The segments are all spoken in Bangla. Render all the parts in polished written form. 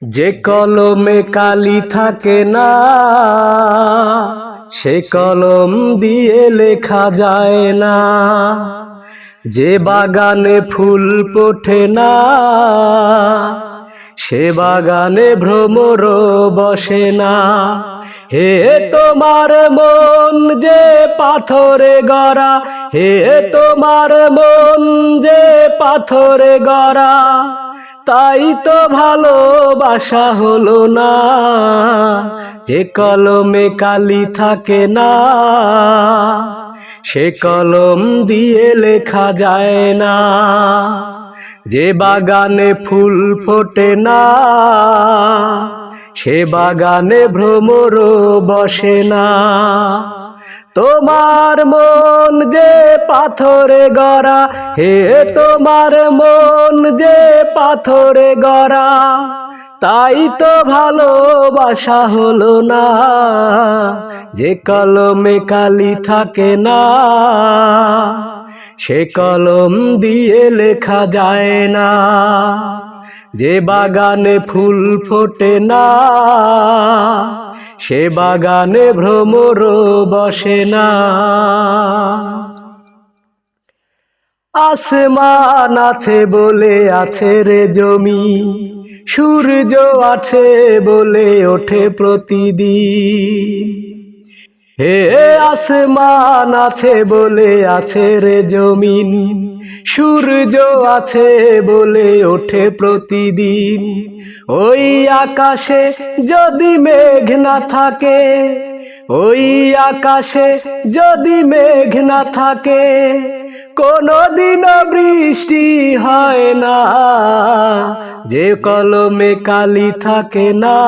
যে কলমে কালি থাকে না সে কলম দিয়ে লেখা যায় না। যে বাগানে ফুল ফোটে না সে বাগানে ভ্রমর বসে না। হে তোমার মন যে পাথরে গড়া, হে তোমার মন যে পাথরে গড়া, তাই তো ভালোবাসা হলো না। যে কলমে কালি থাকে না সে কলম দিয়ে লেখা যায় না। যে বাগানে ফুল ফোটে না সে বাগানে ভ্রমর বসে না। তোমার মন যে পাথরে গড়া, হে তোমার মন যে পাথরে গড়া, তাই তো ভালোবাসা হলো না। যে কলমে কালি থাকে না সে কলম দিয়ে লেখা যায় না। যে বাগানে ফুল ফোটে না সে বাগানে ভ্রমর বসে না। আসমান আছে বলে আছে রে জমি, সূর্য আছে বলে ওঠে প্রতিদিন। হে আসমান আছে বলে আছে রে জমিন, সূর্য আছে বলে ওঠে প্রতিদিন। ওই আকাশে যদি মেঘ না থাকে, ওই আকাশে যদি মেঘ না থাকে, কোনদিনও বৃষ্টি হয় না। যে কলমে কালি থাকে না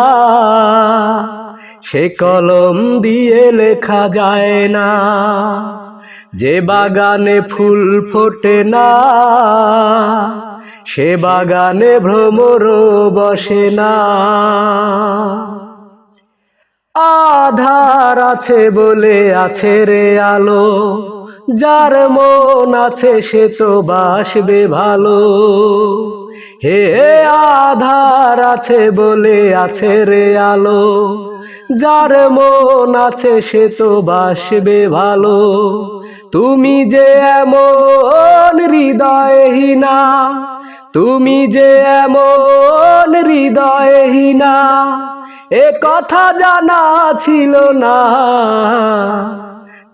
সে কলম দিয়ে লেখা যায় না। যে বাগানে ফুল ফোটে না সে বাগানে ভ্রমর বসে না। আধার আছে বলে আছে রে আলো, যার মন আছে সে তো বাসবে ভালো। হে আধার আছে বলে আছে রে আলো, যার মন আছে সে তো বাসবে ভালো। তুমি যে এমন হৃদয়হীনা, তুমি যে এমন হৃদয়হীনা, এ কথা জানা ছিল না।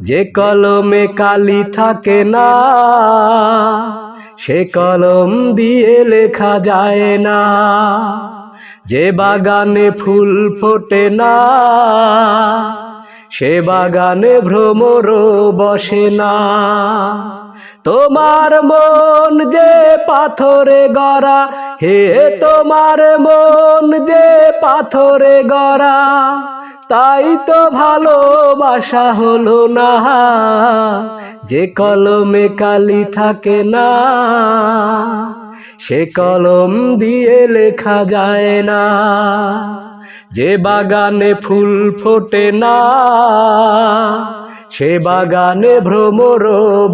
যে কলমে কালি থাকে না সে কলম দিয়ে লেখা যায় না। যে বাগানে ফুল ফোটে না সে বাগানে ভ্রমর বসে না। তোমার মন যে পাথরে গড়া, হে তোমার মন যে পাথরে গড়া, তাই তো ভালোবাসা হলো না। যে কলমে কালি থাকে না সে কলম দিয়ে লেখা যায় না। যে বাগানে ফুল ফোটে না সে বাগানে ভ্রমর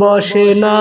বসে না।